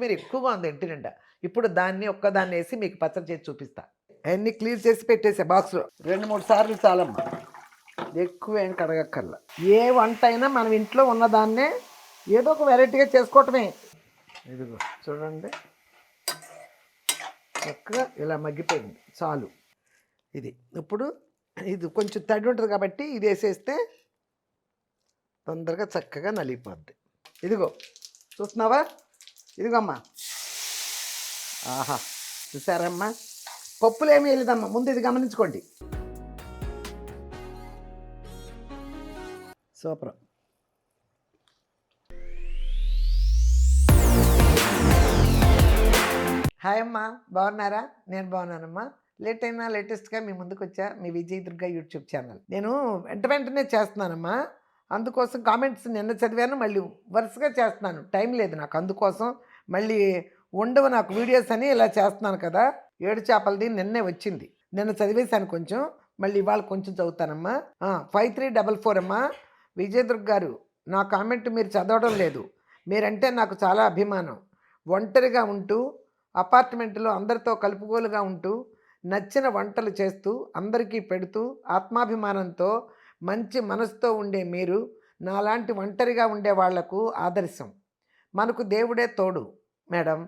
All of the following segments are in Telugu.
మీరు ఎక్కువగా ఉంది ఇంటి నిండా. ఇప్పుడు దాన్ని ఒక్కదాన్ని వేసి మీకు పచ్చడి చేసి చూపిస్తా. అన్నీ క్లీన్ చేసి పెట్టేసా బాక్స్‌లో. 2, 3 సార్లు చాలమ్మా. ఎక్కువేం కడగక్కర్లా. ఏ వంట అయినా మనం ఇంట్లో ఉన్నదాన్నే ఏదో ఒక వెరైటీగా చేసుకోవటమే. ఇదిగో చూడండి, చక్కగా ఇలా మగ్గిపోయింది చాలు. ఇది ఇప్పుడు ఇది కొంచెం తడి ఉంటుంది కాబట్టి ఇది వేసేస్తే తొందరగా చక్కగా నలిగిపోద్ది. ఇదిగో చూస్తున్నావా, ఇదిగో అమ్మా. ఆహా, చూసారమ్మా, పప్పులు ఏమీ వేయలేదమ్మా. ముందు ఇది గమనించుకోండి. సూపర్. హాయ్ అమ్మా, బాగున్నారా? నేను బాగున్నానమ్మా. లేట్ అయినా లేటెస్ట్గా మీ ముందుకు వచ్చా, మీ విజయ్ దుర్గా యూట్యూబ్ ఛానల్. నేను వెంటనే చేస్తున్నానమ్మా. అందుకోసం కామెంట్స్ నిన్న చదివాను, మళ్ళీ వరుసగా చేస్తున్నాను. టైం లేదు నాకు, అందుకోసం మళ్ళీ ఉండవు నాకు వీడియోస్ అని ఇలా చేస్తున్నాను కదా. ఏడు చేపలది నిన్నే వచ్చింది, నిన్న చదివేశాను కొంచెం, మళ్ళీ ఇవాళ కొంచెం చదువుతానమ్మా. 5344 అమ్మా. విజయ్ దుర్గ్ గారు, నా కామెంట్ మీరు చదవడం లేదు. మీరంటే నాకు చాలా అభిమానం. ఒంటరిగా ఉంటూ అపార్ట్మెంట్లో అందరితో కలుపుగోలుగా ఉంటూ నచ్చిన వంటలు చేస్తూ అందరికీ పెడుతూ ఆత్మాభిమానంతో మంచి మనసుతో ఉండే మీరు నాలాంటి ఒంటరిగా ఉండే వాళ్లకు ఆదర్శం. మనకు దేవుడే తోడు మేడం.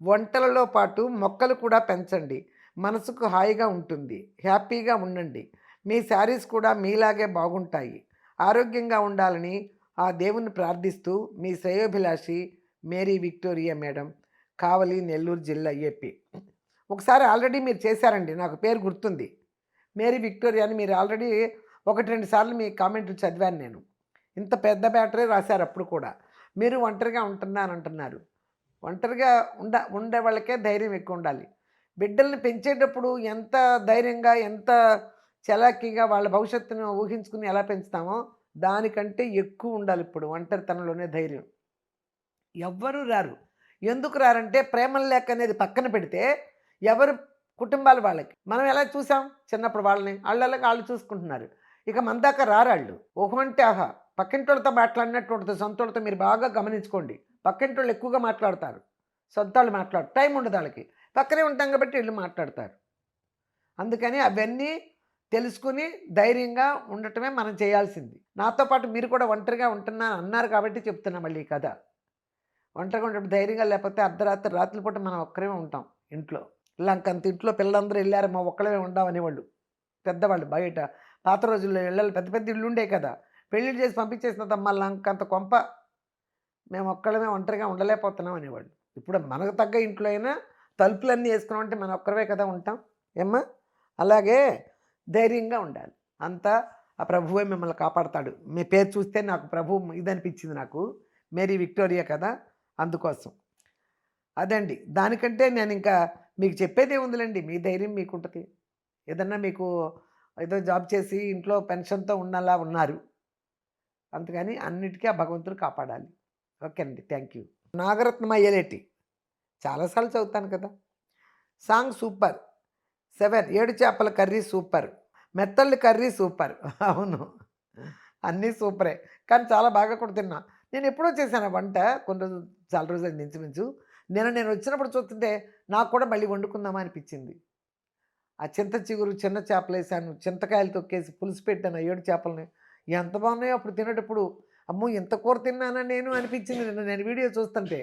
వంటలలో పాటు మొక్కలు కూడా పెంచండి, మనసుకు హాయిగా ఉంటుంది. హ్యాపీగా ఉండండి. మీ శారీస్ కూడా మీలాగే బాగుంటాయి. ఆరోగ్యంగా ఉండాలని ఆ దేవుని ప్రార్థిస్తూ మీ శ్రేయోభిలాషి మేరీ విక్టోరియా మేడం, కావలి, నెల్లూరు జిల్లా, ఏపీ. ఒకసారి ఆల్రెడీ మీరు చేశారండి, నాకు పేరు గుర్తుంది. మేరీ విక్టోరియా అని మీరు ఆల్రెడీ 1-2 సార్లు మీ కామెంట్లు చదివాను నేను. ఇంత పెద్ద బ్యాటరీ రాశారు అప్పుడు కూడా. మీరు ఒంటరిగా ఉంటున్నానంటున్నారు. ఒంటరిగా ఉండే వాళ్ళకే ధైర్యం ఎక్కువ ఉండాలి. బిడ్డల్ని పెంచేటప్పుడు ఎంత ధైర్యంగా, ఎంత చలాకీగా వాళ్ళ భవిష్యత్తును ఊహించుకుని ఎలా పెంచుతామో దానికంటే ఎక్కువ ఉండాలి ఇప్పుడు ఒంటరితనంలోనే ధైర్యం. ఎవ్వరూ రారు. ఎందుకు రారంటే ప్రేమలు లేక అనేది పక్కన పెడితే ఎవరు కుటుంబాలు వాళ్ళకి. మనం ఎలా చూసాం చిన్నప్పుడు వాళ్ళని, వాళ్ళకి వాళ్ళు చూసుకుంటున్నారు. ఇక మన దాకా రారాళ్ళు. ఊహమంటే ఆహా, పక్కింటోళ్ళతో మాట్లాడినట్టు ఉంటుంది. సొంతోళ్ళతో మీరు బాగా గమనించుకోండి. పక్కింటోళ్ళు ఎక్కువగా మాట్లాడతారు, సొంతోళ్ళు మాట్లాడు టైం ఉండదు వాళ్ళకి. పక్కనే ఉంటాం కాబట్టి వీళ్ళు మాట్లాడతారు. అందుకని అవన్నీ తెలుసుకుని ధైర్యంగా ఉండటమే మనం చేయాల్సింది. నాతో పాటు మీరు కూడా ఒంటరిగా ఉంటున్నా అన్నారు కాబట్టి చెప్తున్నా మళ్ళీ ఈ కథ. ఒంటరిగా ఉండేప్పుడు ధైర్యంగా లేకపోతే అర్ధరాత్రి రాత్రి పూట మనం ఒక్కరేమే ఉంటాం ఇంట్లో. లంకంత ఇంట్లో పిల్లలందరూ వెళ్ళారు, మా ఒక్కళ్ళమే ఉండాం అనేవాళ్ళు పెద్దవాళ్ళు. బయట పాత రోజుల్లో ఇళ్ళలు పెద్ద పెద్ద ఇళ్ళు ఉండే కదా, పెళ్ళిళ్ళు చేసి పంపించేసిన మళ్ళీ లంకంత కొంప, మేము ఒక్కళ్ళమే ఒంటరిగా ఉండలేకపోతున్నాం అనేవాళ్ళు. ఇప్పుడు మనకు తగ్గ ఇంట్లో అయినా తలుపులన్నీ వేసుకున్నాం అంటే మనం ఒక్కరమే కదా ఉంటాం ఏమ్మా. అలాగే ధైర్యంగా ఉండాలి. అంతా ఆ ప్రభువే మిమ్మల్ని కాపాడతాడు. మీ పేరు చూస్తే నాకు ప్రభు ఇదనిపించింది నాకు, మేరీ విక్టోరియా కదా, అందుకోసం. అదండి, దానికంటే నేను ఇంకా మీకు చెప్పేది ఏముందిలేండి. మీ ధైర్యం మీకుంటుంది. ఏదన్నా మీకు ఏదో జాబ్ చేసి ఇంట్లో పెన్షన్తో ఉన్నలా ఉన్నారు, అందుకని అన్నిటికీ ఆ భగవంతుడు కాపాడాలి. ఓకే అండి, థ్యాంక్ యూ. నాగరత్నం అయ్యలేటి చాలాసార్లు చదువుతాను కదా. Song super. 7 చేపల కర్రీ సూపర్. మెత్తళ్ళు కర్రీ సూపర్. అవును, అన్నీ సూపరే, కానీ చాలా బాగా కూడా తిన్నా. నేను ఎప్పుడో చేశాను వంట, కొన్ని రోజులు, చాలా రోజులు ఇంచుమించు. నేను వచ్చినప్పుడు చూస్తుంటే నాకు కూడా మళ్ళీ వండుకుందామా అనిపించింది. ఆ చింత చిగురు చిన్న చేపలు వేసాను, చింతకాయలు తొక్కేసి పులుసు పెట్టాను 7 చేపలని. ఎంత బాగున్నాయో అప్పుడు తినేటప్పుడు. అమ్మో, ఇంత కూర తిన్నానా నేను అనిపించింది నేను వీడియో చూస్తుంటే.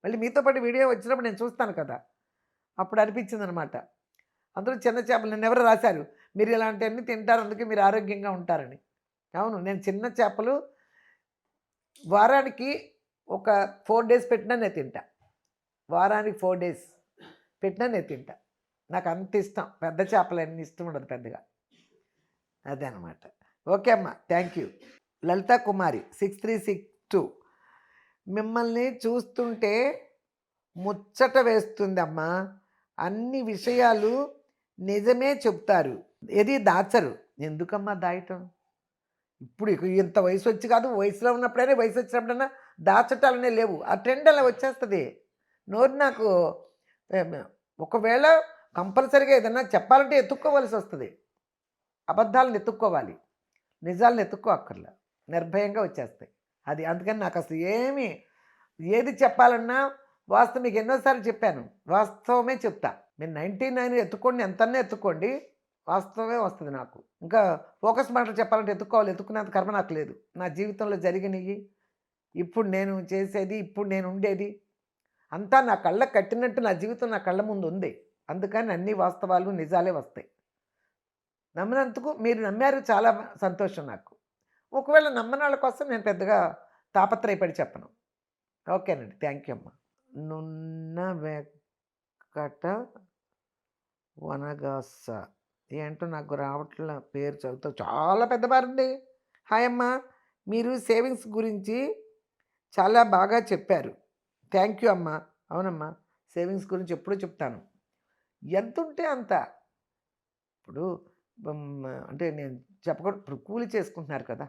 మళ్ళీ మీతో పాటు వీడియో వచ్చినప్పుడు నేను చూస్తాను కదా, అప్పుడు అనిపించింది అనమాట. అందులో చిన్న చేపలు నిన్న ఎవరు రాశారు, మీరు ఇలాంటివన్నీ తింటారు అందుకే మీరు ఆరోగ్యంగా ఉంటారని. అవును, నేను చిన్న చేపలు వారానికి ఒక 4 డేస్ పెట్టినా నేను తింటా. వారానికి 4 డేస్ పెట్టినా నేను తింటా. నాకు అంత ఇష్టం. పెద్ద చేపలు అన్నీ ఇష్టం ఉండదు పెద్దగా. అదే అనమాట. ఓకే అమ్మా, థ్యాంక్ యూ. లలితా కుమారి 6362, మిమ్మల్ని చూస్తుంటే ముచ్చట వేస్తుందమ్మా. అన్ని విషయాలు నిజమే చెప్తారు, ఏది దాచరు. ఎందుకమ్మా దాయటం? ఇప్పుడు ఇంత వయసు వచ్చి కాదు, వయసులో ఉన్నప్పుడైనా, వయసు వచ్చినప్పుడైనా దాచటాలనే లేవు. ఆ ట్రెండ్ అలా వచ్చేస్తుంది. నోరు నాకు ఒకవేళ కంపల్సరీగా ఏదన్నా చెప్పాలంటే ఎత్తుక్కోవాల్సి వస్తుంది. అబద్ధాలను ఎత్తుక్కోవాలి, నిజాలను ఎత్తుక్కోక్కర్లా, నిర్భయంగా వచ్చేస్తాయి. అది అందుకని నాకు అసలు ఏది చెప్పాలన్నా వాస్తవం మీకు ఎన్నోసార్లు చెప్పాను. వాస్తవమే చెప్తా. మీరు 99 ఎత్తుకోండి, ఎంతన్నా ఎత్తుకోండి. వాస్తవమే వస్తది నాకు. ఇంకా ఫోకస్ మాటలు చెప్పాలంటే ఎతుక్కోవాలి. ఎతుక్కునేంత కర్మ నాకు లేదు. నా జీవితంలో జరిగినయి, ఇప్పుడు నేను చేసేది, ఇప్పుడు నేను ఉండేది అంతా నా కళ్ళకి కట్టినట్టు నా జీవితం నా కళ్ళ ముందు ఉంది. అందుకని అన్ని వాస్తవాలు, నిజాలే వస్తాయి. నమ్మినందుకు మీరు నమ్మారు చాలా సంతోషం నాకు. ఒకవేళ నమ్మనోళ్ళ కోసం నేను పెద్దగా తాపత్రయపడి చెప్పను. ఓకేనండి. థ్యాంక్ యూ అమ్మా. నున్న వెంకట వనగాస. ఏంటో నాకు రావట్ల పేరు చదువుతా చాలా పెద్ద పేరండి. హాయ్ అమ్మా. మీరు సేవింగ్స్ గురించి చాలా బాగా చెప్పారు. థ్యాంక్ యూ అమ్మా. అవునమ్మా. సేవింగ్స్ గురించి ఎప్పుడూ చెప్తాను. ఎంతుంటే అంత. ఇప్పుడు అంటే నేను చెప్పకూడదు. ఇప్పుడు కూలి చేసుకుంటున్నారు కదా!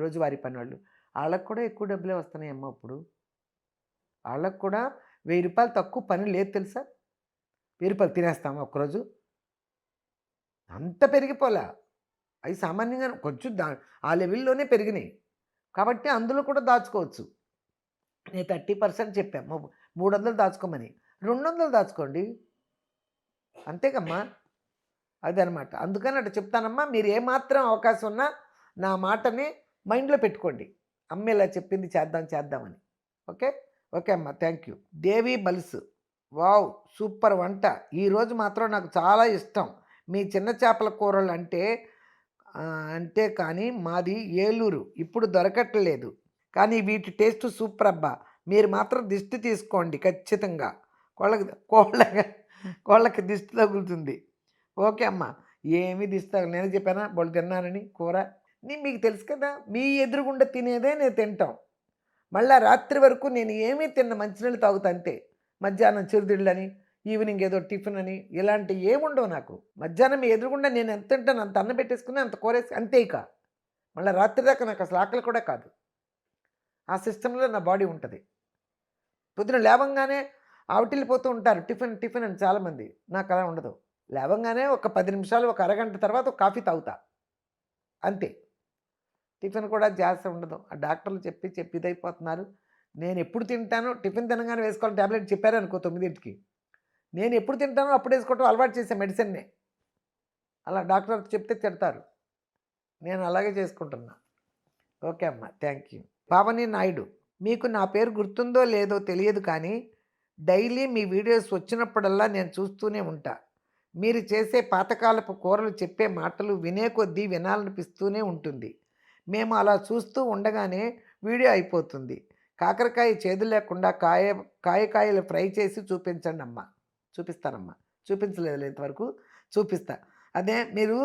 రోజువారీ పనోళ్ళు. ఆళ్ళకి కూడా ఎక్కువ డబ్బులే వస్తున్నాయమ్మా ఇప్పుడు. ఆళ్ళకి కూడా రూ. 1000 తక్కువ పని లేదు తెలుసా? రూ. 1000 తినేస్తామా ఒక్కరోజు? అంత పెరిగిపోలా. అయి సామాన్యంగా కొంచెం ఆ లెవెల్‌లోనే పెరిగినాయి. కాబట్టి అందులో కూడా దాచుకోవచ్చు. నేను 30% చెప్పా. 300 దాచుకోమని. 200 దాచుకోండి. అంతేగమ్మా. అదనమాట. అందుకని అట్లా చెప్తానమ్మా. మీరు ఏమాత్రం అవకాశం ఉన్నా నా మాటని మైండ్‌లో పెట్టుకోండి. అమ్మ ఇలా చెప్పింది చేద్దామని. ఓకే. ఓకే అమ్మా. Thank you. దేవి బల్స్. వావ్! సూపర్ వంట. ఈరోజు మాత్రం నాకు చాలా ఇష్టం. మీ చిన్న చేపల కూరలు అంటే కానీ మాది ఏలూరు. ఇప్పుడు దొరకట్లేదు. కానీ వీటి టేస్ట్ సూపర్ అబ్బా! మీరు మాత్రం దిష్టి తీసుకోండి ఖచ్చితంగా. కోళ్ళకి దిష్టి తగులుతుంది. ఓకే అమ్మా. ఏమి దిష్టి తగలదు. నేనే చెప్పానా బోలెడు తిన్నానని కూర. మీకు తెలుసు కదా! మీ ఎదురుగుండా తినేదే నేను తింటాం. మళ్ళా రాత్రి వరకు నేను ఏమీ మంచినీళ్ళు తాగుతా అంతే. మధ్యాహ్నం చిరుతిళ్ళని, ఈవినింగ్ ఏదో టిఫిన్ అని ఇలాంటివి ఏముండవు నాకు. మధ్యాహ్నం మీ ఎదురుగుండా నేను ఎంత తింటాను అంత అన్నం పెట్టేసుకుని అంత కూరేసి అంతే ఇక. మళ్ళీ రాత్రి దాకా నాకు అసలు ఆకలి కూడా కాదు. ఆ సిస్టంలో నా బాడీ ఉంటుంది. పొద్దున లేవంగానే ఆవటిల్లిపోతూ ఉంటారు టిఫిన్ అని చాలామంది. నాకు అలా ఉండదు. లేవంగానే ఒక 10 నిమిషాలు, ఒక అరగంట తర్వాత ఒక కాఫీ తాగుతా అంతే. టిఫిన్ కూడా ధ్యాస ఉండదు. ఆ డాక్టర్లు చెప్పి ఇదైపోతున్నారు. నేను ఎప్పుడు తింటానో టిఫిన్ తినగానే వేసుకోవాలి టాబ్లెట్ చెప్పారనుకో 9కి. నేను ఎప్పుడు తింటానో అప్పుడు వేసుకోవటం అలవాటు చేసే మెడిసిన్నే. అలా డాక్టర్ చెప్తే తిడతారు. నేను అలాగే చేసుకుంటున్నా. ఓకే అమ్మ. Thank you. పావని నాయుడు. మీకు నా పేరు గుర్తుందో లేదో తెలియదు కానీ డైలీ మీ వీడియోస్ వచ్చినప్పుడల్లా నేను చూస్తూనే ఉంటా. మీరు చేసే పాతకాలపు కూరలు చెప్పే మాటలు వినే కొద్దీ వినాలనిపిస్తూనే ఉంటుంది. మేము అలా చూస్తూ ఉండగానే వీడియో అయిపోతుంది. కాకరకాయ చేదు లేకుండా కాయలు ఫ్రై చేసి చూపించండి అమ్మ. చూపిస్తానమ్మా. చూపించలేదు ఇంతవరకు. చూపిస్తా. అదే మీరు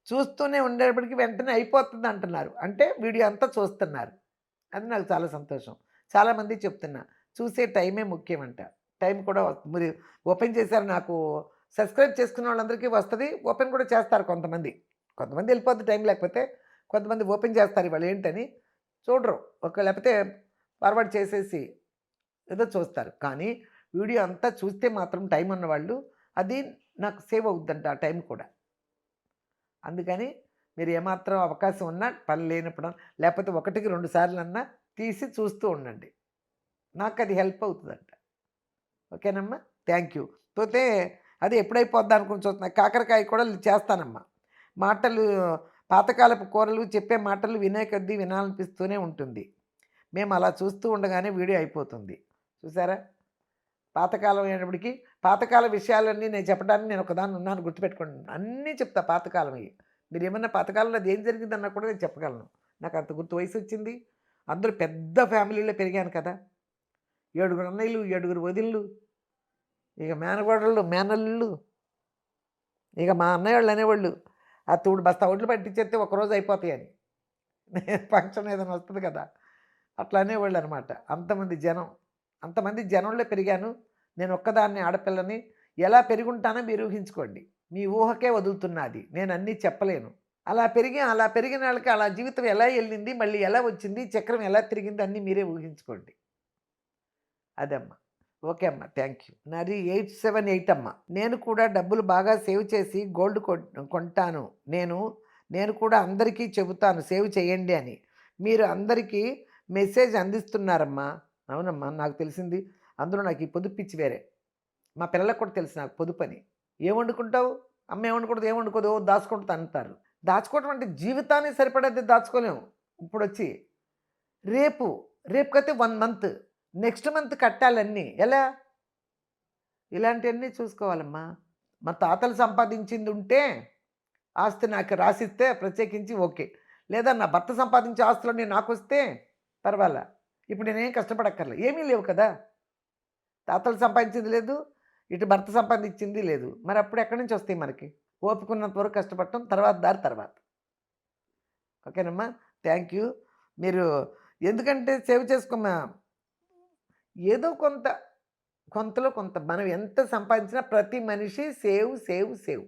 చూస్తూనే ఉండేప్పటికి వెంటనే అయిపోతుంది అంటున్నారు. అంటే వీడియో అంతా చూస్తున్నారు. అది నాకు చాలా సంతోషం. చాలామంది చెప్తున్నా చూసే టైమే ముఖ్యమంట. టైం కూడా మీరు ఓపెన్ చేశారు. నాకు సబ్స్క్రైబ్ చేసుకున్న వాళ్ళందరికీ వస్తుంది. ఓపెన్ కూడా చేస్తారు కొంతమంది. కొంతమంది వెళ్ళిపోద్ది టైం లేకపోతే. కొంతమంది ఓపెన్ చేస్తారు ఇవాళ ఏంటని చూడరు. లేకపోతే ఫార్వర్డ్ చేసేసి ఏదో చూస్తారు. కానీ వీడియో అంతా చూస్తే మాత్రం టైం ఉన్నవాళ్ళు అది నాకు సేవ్ అవుద్దంట ఆ టైం కూడా. అందుకని మీరు ఏమాత్రం అవకాశం ఉన్నా పని లేనప్పుడు లేకపోతే 1కి 2 సార్లన్నా తీసి చూస్తూ ఉండండి. నాకు అది హెల్ప్ అవుతుందంట. ఓకేనమ్మా. Thank you. పోతే అది ఎప్పుడైపోద్దా అనుకుని చూస్తున్నా. కాకరకాయ కూడా చేస్తానమ్మా. మాటలు పాతకాలపు కూరలు చెప్పే మాటలు వినే కొద్దీ వినాలనిపిస్తూనే ఉంటుంది. మేము అలా చూస్తూ ఉండగానే వీడియో అయిపోతుంది. చూసారా? పాతకాలం అయినప్పటికీ పాతకాల విషయాలన్నీ నేను చెప్పడానికి నేను ఒకదాన్ని ఉన్నాను గుర్తుపెట్టుకోండి. అన్నీ చెప్తా పాతకాలమవి. మీరు ఏమన్నా పాతకాలంలో అది ఏం జరిగిందన్నా కూడా నేను చెప్పగలను. నాకు అంత గుర్తు వయసు వచ్చింది. అందరూ పెద్ద ఫ్యామిలీలో పెరిగాను కదా! 7 అన్నయ్యలు, 7 వదినలు, ఇక మేనకోడళ్ళు, మేనల్లుళ్ళు, ఇక మా అన్నయ్య వాళ్ళు అనేవాళ్ళు ఆ తూడు బస్తా ఒడ్లు పట్టించేస్తే ఒకరోజు అయిపోతాయని. ఫంక్షన్ ఏదైనా వస్తుంది కదా! అట్లా అనేవాళ్ళు అనమాట. అంతమంది జనంలో పెరిగాను. నేను ఒక్కదాన్ని ఆడపిల్లని. ఎలా పెరుగుంటానో మీరు ఊహించుకోండి. మీ ఊహకే వదులుతున్నది. నేను అన్నీ చెప్పలేను. అలా పెరిగిన వాళ్ళకి అలా జీవితం ఎలా వెళ్ళింది, మళ్ళీ ఎలా వచ్చింది, చక్రం ఎలా తిరిగింది అన్నీ మీరే ఊహించుకోండి. అదమ్మా. ఓకే అమ్మ. Thank you. నాది 878 అమ్మ. నేను కూడా డబ్బులు బాగా సేవ్ చేసి గోల్డ్ కొంటాను. నేను కూడా అందరికీ చెబుతాను సేవ్ చేయండి అని. మీరు అందరికీ మెసేజ్ అందిస్తున్నారమ్మా. అవునమ్మా. నాకు తెలిసింది అందులో నాకు ఈ పొదుపు పిచ్చి వేరే. మా పిల్లలకు కూడా తెలుసు నాకు పొదుపని. ఏం వండుకుంటావు? అమ్మ ఏం వండకూడదు, ఏం వండుకోదు, ఓ దాచుకుంటా అంటారు. దాచుకోవడం అంటే జీవితానికి సరిపడేది దాచుకోలేము. ఇప్పుడొచ్చి రేపు, రేపుకైతే 1 మంత్, నెక్స్ట్ మంత్ కట్టాలన్నీ. ఎలా? ఇలాంటివన్నీ చూసుకోవాలమ్మా. మా తాతలు సంపాదించింది ఉంటే ఆస్తి నాకు రాసిస్తే ప్రత్యేకించి ఓకే. లేదా నా భర్త సంపాదించే ఆస్తులన్నీ నాకొస్తే పర్వాలా. ఇప్పుడు నేనేం కష్టపడక్కర్లే. ఏమీ లేవు కదా! తాతలు సంపాదించింది లేదు, ఇటు భర్త సంపాదించింది లేదు. మరి అప్పుడు ఎక్కడి నుంచి వస్తాయి మనకి? ఓపికున్నంత వరకు కష్టపడటం, తర్వాత దారి తర్వాత. ఓకేనమ్మా? Thank you. మీరు ఎందుకంటే సేవ్ చేసుకోమా ఏదో కొంత, కొంతలో కొంత మనం ఎంత సంపాదించినా ప్రతి మనిషి సేవ్, సేవ్, సేవ్.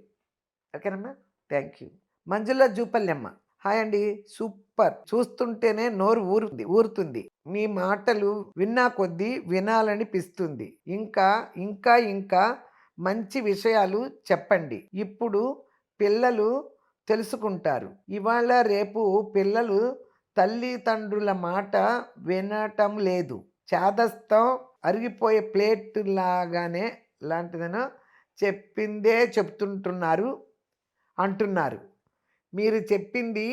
ఓకేనమ్మా? Thank you. మంజుల జూపల్యమ్మ. హాయ్ అండి. సూపర్. చూస్తుంటేనే నోరు ఊరుతుంది. మీ మాటలు విన్నా కొద్దీ వినాలనిపిస్తుంది. ఇంకా ఇంకా ఇంకా మంచి విషయాలు చెప్పండి. ఇప్పుడు పిల్లలు తెలుసుకుంటారు. ఇవాళ రేపు పిల్లలు తల్లిదండ్రుల మాట వినటం లేదు. చాదస్తం అరిగిపోయే ప్లేట్ లాగానే లాంటిదనో చెప్పిందే చెప్తుంటున్నారు అంటున్నారు. మీరు చెప్పింది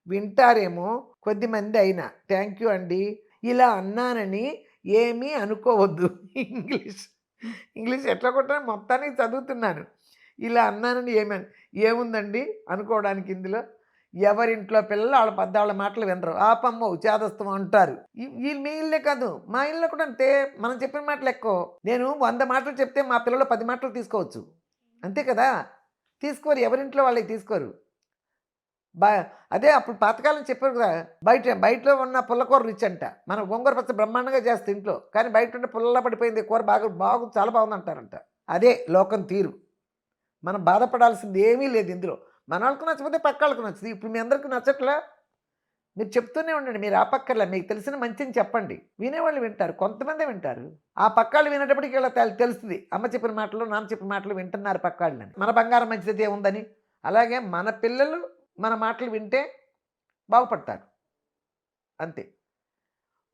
వింటారేమో కొద్దిమంది అయినా. థ్యాంక్ యూ అండి. ఇలా అన్నానని ఏమీ అనుకోవద్దు. ఇంగ్లీష్ ఇంగ్లీష్ ఎట్లా కొట్టాను మొత్తానికి చదువుతున్నాను. ఇలా అన్నానని ఏముందండి అనుకోవడానికి ఇందులో? ఎవరింట్లో పిల్లలు వాళ్ళ పెద్దవాళ్ళ మాటలు వినరు. ఆపమ్మో చేదస్తం అంటారు. వీళ్ళు మీ ఇల్లే కాదు, మా ఇల్లు కూడా అంతే. మనం చెప్పిన మాటలు ఎక్కువ. నేను 100 మాటలు చెప్తే మా పిల్లలు 10 మాటలు తీసుకోవచ్చు. అంతే కదా! తీసుకోరు. ఎవరింట్లో వాళ్ళకి తీసుకోరు. బా అదే అప్పుడు పాతకాలం చెప్పారు కదా, బయటలో ఉన్న పుల్లకూర రుచి అంట. మనం గోంగూర పచ్చడి బ్రహ్మాండంగా చేస్తే ఇంట్లో, కానీ బయట ఉంటే పుల్లలా పడిపోయింది కూర, చాలా బాగుంది అంటారంట. అదే లోకం తీరు. మనం బాధపడాల్సింది ఏమీ లేదు ఇందులో. మన వాళ్ళకి నచ్చకపోతే పక్క వాళ్ళకి నచ్చుతుంది. ఇప్పుడు మీ అందరికీ నచ్చట్లా? మీరు చెప్తూనే ఉండండి. మీరు ఆపక్కర్లే. మీకు తెలిసిన మంచిని చెప్పండి. వినేవాళ్ళు వింటారు. కొంతమందే వింటారు. ఆ పక్కాళ్ళు వినేటప్పటికి ఇలా తెలుస్తుంది. అమ్మ చెప్పిన మాటలు, నాన్న చెప్పిన మాటలు వింటున్నారు పక్కాళ్ళని. మన బంగారం మంచిది ఏముందని. అలాగే మన పిల్లలు మన మాటలు వింటే బాగుపడతారు. అంతే.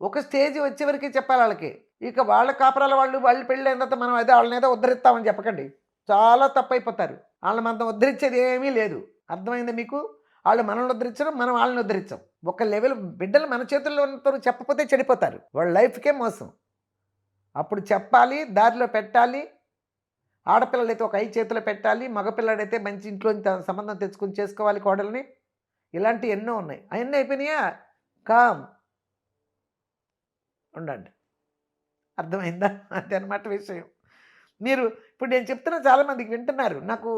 ఒక స్టేజ్ వచ్చే వరకే చెప్పాలి వాళ్ళకి. ఇక వాళ్ళ కాపురాల వాళ్ళు పెళ్ళైన తర్వాత మనం వాళ్ళనేదో ఉద్ధరిస్తామని చెప్పకండి. చాలా తప్పైపోతారు. వాళ్ళని మనం ఉద్ధరించేది ఏమీ లేదు. అర్థమైందా మీకు? వాళ్ళు మనల్ని ఉద్ధరించడం, మనం వాళ్ళని ఉద్ధరించం. ఒక లెవెల్ బిడ్డలు మన చేతుల్లో ఉన్నప్పుడు చెప్పకపోతే చెడిపోతారు. వాళ్ళ లైఫ్కే మోసం. అప్పుడు చెప్పాలి, దారిలో పెట్టాలి. ఆడపిల్లలైతే ఒక చేతిలో పెట్టాలి, మగపిల్లాడైతే మంచి ఇంట్లో సంబంధం తెచ్చుకొని చేసుకోవాలి కోడల్ని. ఇలాంటివి ఎన్నో ఉన్నాయి. అవన్నీ అయిపోయినాయా? కామ్ ఉండండి. అర్థమైందా? అదే అనమాట విషయం. మీరు ఇప్పుడు నేను చెప్తున్నా చాలామందికి వింటున్నారు. నాకు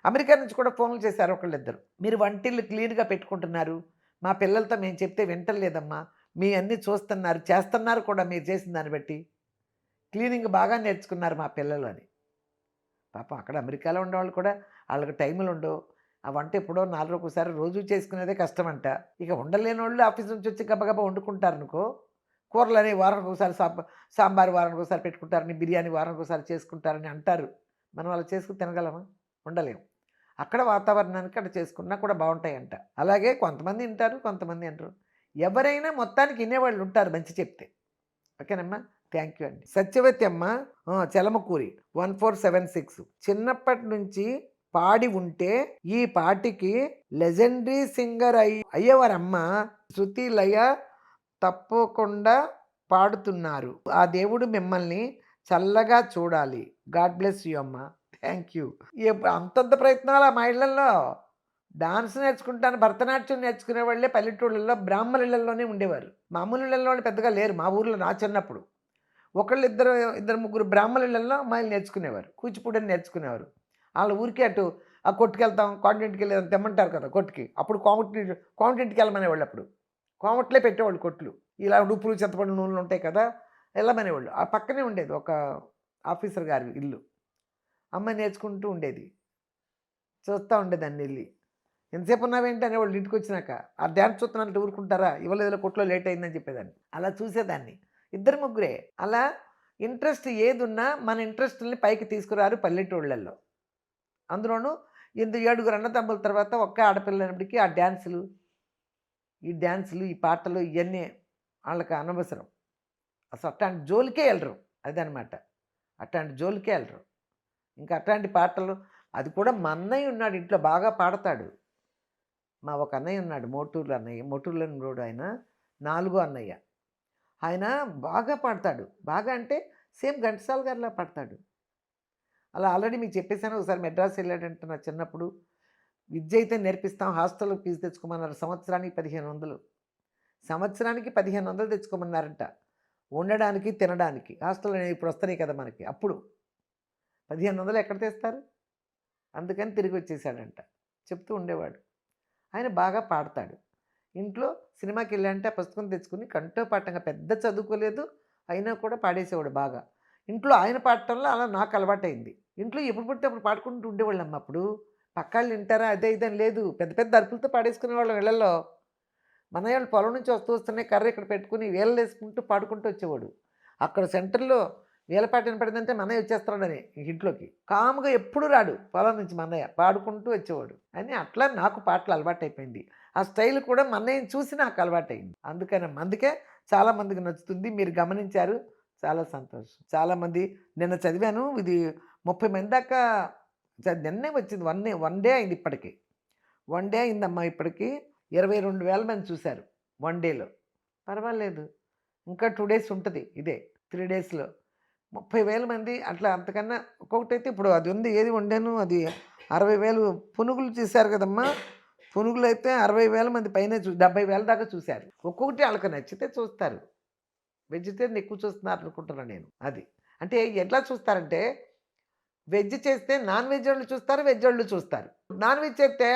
అమెరికా నుంచి కూడా ఫోన్లు చేశారు ఒకళ్ళిద్దరు. మీరు వంటిల్లు క్లీన్గా పెట్టుకుంటున్నారు, మా పిల్లలతో మేము చెప్తే వింటలేదమ్మా, మీ అన్నీ చూస్తున్నారు, చేస్తున్నారు కూడా మీరు చేసిన దాన్ని బట్టి. క్లీనింగ్ బాగా నేర్చుకున్నారు మా పిల్లలు అని. పాపం అక్కడ అమెరికాలో ఉండేవాళ్ళు కూడా వాళ్ళకి టైములు ఉండవు. ఆ వంట ఎప్పుడో 4 రోజుకోసారి రోజు చేసుకునేదే కష్టమంట. ఇక ఉండలేని వాళ్ళు ఆఫీస్ నుంచి వచ్చి గబగబా వండుకుంటారనుకో, కూరలని వారానికి ఒకసారి సాంబార్ వారానికి ఒకసారి పెట్టుకుంటారని, బిర్యానీ వారానికి ఒకసారి చేసుకుంటారని అంటారు. మనం అలా చేసుకుని తినగలమా? ఉండలేము. అక్కడ వాతావరణానికి అక్కడ చేసుకున్నా కూడా బాగుంటాయంట. అలాగే కొంతమంది వింటారు, కొంతమంది వినరు. ఎవరైనా మొత్తానికి వినేవాళ్ళు ఉంటారు మంచి చెప్తే. ఓకేనమ్మా? థ్యాంక్ యూ అండి. సత్యవతి అమ్మ చలమకూరి 1476. చిన్నప్పటి నుంచి పాడి ఉంటే ఈ పాటికి లెజెండరీ సింగర్ అయ్యేవారమ్మ. శృతి లయ తప్పకుండా పాడుతున్నారు. ఆ దేవుడు మిమ్మల్ని చల్లగా చూడాలి. గాడ్ బ్లెస్ యూ అమ్మ. Thank you. అంతంత ప్రయత్నాలు మా ఇళ్లలో డాన్స్ నేర్చుకుంటాను, భరతనాట్యం నేర్చుకునే వాళ్ళే పల్లెటూళ్ళల్లో బ్రాహ్మణ ఇళ్లలోనే ఉండేవారు. మామూలు ఇళ్లలో పెద్దగా లేరు మా ఊర్లో నా చిన్నప్పుడు. ఇద్దరు ముగ్గురు బ్రాహ్మణ ఇళ్లలో అమ్మాయిలు నేర్చుకునేవారు. కూచిపూడి అని నేర్చుకునేవారు. వాళ్ళ ఊరికి అటు ఆ కొట్టుకు వెళ్తాం, కాంటినెంట్కి వెళ్ళి తెమ్మంటారు కదా కొట్టుకి. అప్పుడు కాంటినెంట్కి వెళ్ళమనేవాళ్ళు. అప్పుడు కోమట్లే పెట్టేవాళ్ళు కొట్లు. ఇలా ఉప్పులు చింతపండు నూనెలు ఉంటాయి కదా, వెళ్ళమనేవాళ్ళు. ఆ పక్కనే ఉండేది ఒక ఆఫీసర్ గారి ఇల్లు. అమ్మాయి నేర్చుకుంటూ ఉండేది. చూస్తూ ఉండేదాన్ని వెళ్ళి. ఎంతసేపు ఉన్నావేంటి అనేవాళ్ళు ఇంటికి వచ్చినాక. ఆ డ్యాన్స్ చూస్తున్నట్టు ఊరుకుంటారా? ఇవ్వలేదులో కొట్లో లేట్ అయిందని చెప్పేదాన్ని. అలా చూసేదాన్ని. ఇద్దరు ముగ్గురే. అలా ఇంట్రెస్ట్ ఏదున్నా మన ఇంట్రెస్ట్ని పైకి తీసుకురారు పల్లెటూళ్ళల్లో. అందులోనూ 7 అన్నదమ్ముల తర్వాత ఒక్క ఆడపిల్ల అయినప్పటికీ ఆ డ్యాన్సులు, ఈ పాటలు ఇవన్నీ వాళ్ళకి అనవసరం. అసలు అట్లాంటి జోలికే వెళ్ళరు. అదనమాట. అట్లాంటి జోలికే వెళ్ళరు. ఇంకా అట్లాంటి పాటలు అది కూడా మా అన్నయ్య ఉన్నాడు ఇంట్లో బాగా పాడతాడు. మా ఒక అన్నయ్య ఉన్నాడు మోటూర్లో అన్నయ్య. మోటూర్లో ఉన్నోడు ఆయన. 4గో అన్నయ్య. ఆయన బాగా పాడతాడు. బాగా అంటే సేమ్ ఘంటసాల గారిలా పాడతాడు. అలా ఆల్రెడీ మీకు చెప్పేసాను. ఒకసారి మెడ్రాస్ వెళ్ళాడంట నా చిన్నప్పుడు. విద్య అయితే నేర్పిస్తాం, హాస్టల్‌లో ఫీజు తెచ్చుకోమన్నారు. సంవత్సరానికి 1500. సంవత్సరానికి 1500 తెచ్చుకోమన్నారంట. ఉండడానికి, తినడానికి. హాస్టల్‌లో ఇప్పుడు వస్తున్నాయి కదా మనకి. అప్పుడు 1500 ఎక్కడ తెస్తారు? అందుకని తిరిగి వచ్చేసాడంట. చెప్తూ ఉండేవాడు. ఆయన బాగా పాడతాడు. ఇంట్లో సినిమాకెళ్ళాడంటే ఆ పుస్తకం తెచ్చుకొని కంఠోపాఠంగా పెద్ద చదువుకోలేదు. అయినా కూడా పాడేసేవాడు బాగా. ఇంట్లో ఆయన పాడటంలో అలా నాకు అలవాటయింది. ఇంట్లో ఎప్పుడు పడితే అప్పుడు పాడుకుంటూ ఉండేవాళ్ళమ్మ అప్పుడు. పక్కాళ్ళు వింటారా అదే ఇదని లేదు. పెద్ద పెద్ద అరుపులతో పాడేసుకునేవాళ్ళం ఇళ్ళల్లో. మా అన్నయ్య వాళ్ళు పొలం నుంచి వస్తూనే కర్ర ఇక్కడ పెట్టుకుని వేళ్ళేసుకుంటూ పాడుకుంటూ వచ్చేవాడు. అక్కడ సెంటర్‌లో వేళపాట వినపడిందంటే మా అన్నయ్య వచ్చేస్తాడని ఇంట్లోకి. కామ్‌గా ఎప్పుడు రాడు పొలం నుంచి మా అన్నయ్య. పాడుకుంటూ వచ్చేవాడు. అని అట్లా నాకు పాటలు అలవాటయిపోయింది. ఆ స్టైల్ కూడా మా అన్నయ్యని చూసి నాకు అలవాటయింది. అందుకే చాలామందికి నచ్చుతుంది. మీరు గమనించారు. చాలా సంతోషం. చాలామంది నిన్న చదివాను. ఇది 30 మంది దాకా నిన్నే వచ్చింది. వన్ డే అయింది ఇప్పటికి. వన్ డే అయిందమ్మా ఇప్పటికి. 22,000 మంది చూశారు వన్ డేలో. పర్వాలేదు. ఇంకా 2 డేస్ ఉంటుంది ఇదే. 3 డేస్‌లో 30,000 మంది అట్లా. అంతకన్నా ఒక్కొక్కటైతే ఇప్పుడు అది ఉంది. ఏది వండాను అది 60,000 పునుగులు చేశారు కదమ్మా. పునుగులైతే 60,000 మంది పైనే 70,000 దాకా చూశారు. ఒక్కొక్కటి వాళ్ళకి నచ్చితే చూస్తారు. వెజిటేరియన్ ఎక్కువ చూస్తున్నారు అనుకుంటున్నాను నేను. అది. అంటే ఎట్లా చూస్తారంటే వెజ్ చేస్తే నాన్ వెజ్ వాళ్ళు చూస్తారు, వెజ్ వాళ్ళు చూస్తారు. నాన్ వెజ్ చేస్తే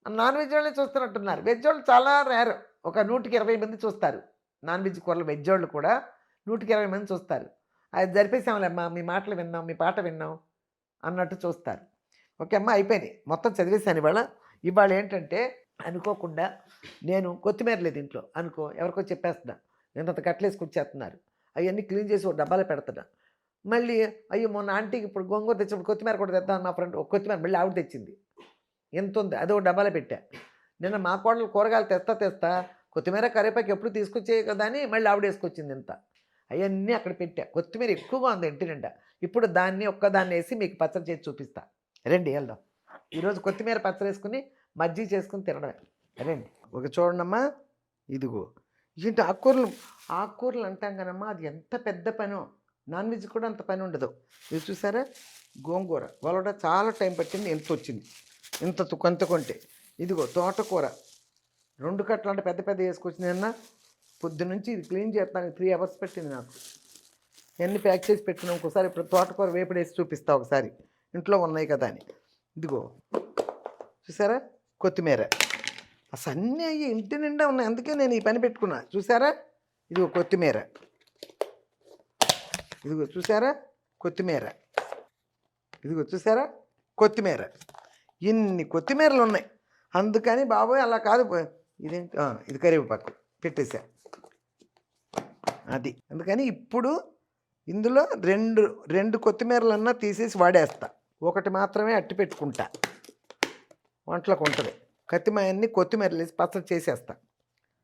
నాన్ వెజ్ వాళ్ళే చూస్తున్నట్టున్నారు. వెజ్ వాళ్ళు చాలా రేర్. ఒక 120 మంది చూస్తారు. నాన్ వెజ్ కూరలు వెజ్ వాళ్ళు కూడా 120 మంది చూస్తారు. అది జరిపేసాంలేమ్మా, మీ మాటలు విన్నాం, మీ పాట విన్నాం అన్నట్టు చూస్తారు. ఓకే అమ్మా, అయిపోయినాయి. మొత్తం చదివేశాను ఇవాళ. ఇవాళ ఏంటంటే అనుకోకుండా నేను కొత్తిమీర లేదు ఇంట్లో అనుకో, ఎవరికో చెప్పేస్తున్నా. నేనంత కట్టలేసుకొచ్చేస్తున్నారు. అవన్నీ క్లీన్ చేసి ఒక డబ్బాలో పెడుతున్నా. మళ్ళీ అయ్యో మొన్న ఆంటీకి ఇప్పుడు గోంగూర తెచ్చినప్పుడు కొత్తిమీర కూడా తెద్దాం నా ఫ్రెండ్ ఒక కొత్తిమీర మళ్ళీ ఆవిడ తెచ్చింది. ఎంత ఉంది అది ఒక డబ్బాలో పెట్టా. నిన్న మా కోడలు కూరగాయలు తెస్తా కొత్తిమీర కరివేపాకు ఎప్పుడు తీసుకొచ్చే కదా అని మళ్ళీ ఆవిడ వేసుకొచ్చింది ఇంత. అవన్నీ అక్కడ పెట్టా. కొత్తిమీర ఎక్కువగా ఉంది ఇంటి నిండా. ఇప్పుడు దాన్ని ఒక్కదాన్ని వేసి మీకు పచ్చడి చేసి చూపిస్తా. రండి వెళ్దాం. ఈరోజు కొత్తిమీర పచ్చడి వేసుకుని మజ్జిగ చేసుకుని తినడమే. రండి. ఒక చూడండమ్మా, ఇదిగో ఏంటి ఆకుకూరలు అంటాం కదమ్మా, అది ఎంత పెద్ద పనో. నాన్ వెజ్ కూడా అంత పని ఉండదు. ఇది చూసారా, గోంగూర వాళ్ళ చాలా టైం పట్టింది. ఎంత వచ్చింది, కొంత కొంటే. ఇదిగో తోటకూర 2 కట్టలు అంటే పెద్ద పెద్ద వేసుకొచ్చింది. నిన్న పొద్దునుంచి ఇది క్లీన్ చేస్తానికి 3 అవర్స్ పెట్టింది నాకు. ఎన్ని ప్యాక్ చేసి పెట్టినా ఇంకోసారి ఇప్పుడు తోటకూర వేపుడేసి చూపిస్తా ఒకసారి, ఇంట్లో ఉన్నాయి కదా అని. ఇదిగో చూసారా కొత్తిమీర, అసలు అన్నీ అయ్యి ఇంటి నిండా ఉన్నాయి. అందుకే నేను ఈ పని పెట్టుకున్నా. చూసారా, ఇదిగో కొత్తిమీర, ఇదిగో చూసారా కొత్తిమీర, ఇదిగో చూసారా కొత్తిమీర. ఇన్ని కొత్తిమీరలు ఉన్నాయి. అందుకని బాబోయ్ అలా కాదు, ఇదేంటి ఇది కరివేపాకు పెట్టేసా అది. అందుకని ఇప్పుడు ఇందులో రెండు కొత్తిమీరలన్నా తీసేసి వాడేస్తా. ఒకటి మాత్రమే అట్టి పెట్టుకుంటా. వంటలకు ఉంటుంది. కత్తిమీరన్ని కొత్తిమీరలు వేసి పచ్చడి చేసేస్తా.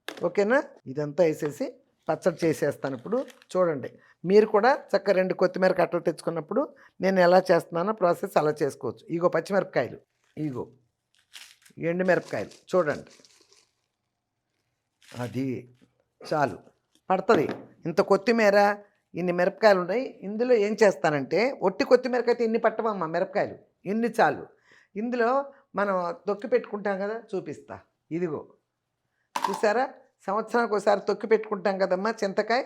ఓకేనా, ఇదంతా వేసేసి పచ్చడి చేసేస్తాను. ఇప్పుడు చూడండి, మీరు కూడా చక్కగా 2 కొత్తిమీర కట్టలు తెచ్చుకున్నప్పుడు నేను ఎలా చేస్తున్నానో ప్రాసెస్ అలా చేసుకోవచ్చు. ఇగో పచ్చిమిరపకాయలు, ఇగో ఎండుమిరపకాయలు చూడండి. అది చాలు పడుతుంది. ఇంత కొత్తిమీర ఇన్ని మిరపకాయలు ఉన్నాయి. ఇందులో ఏం చేస్తానంటే ఒట్టి కొత్తిమీరకైతే ఇన్ని పట్టవమ్మా మిరపకాయలు, ఇన్ని చాలు. ఇందులో మనం తొక్కి పెట్టుకుంటాం కదా, చూపిస్తా. ఇదిగో చూసారా, సంవత్సరానికి ఒకసారి తొక్కి పెట్టుకుంటాం కదమ్మా చింతకాయ.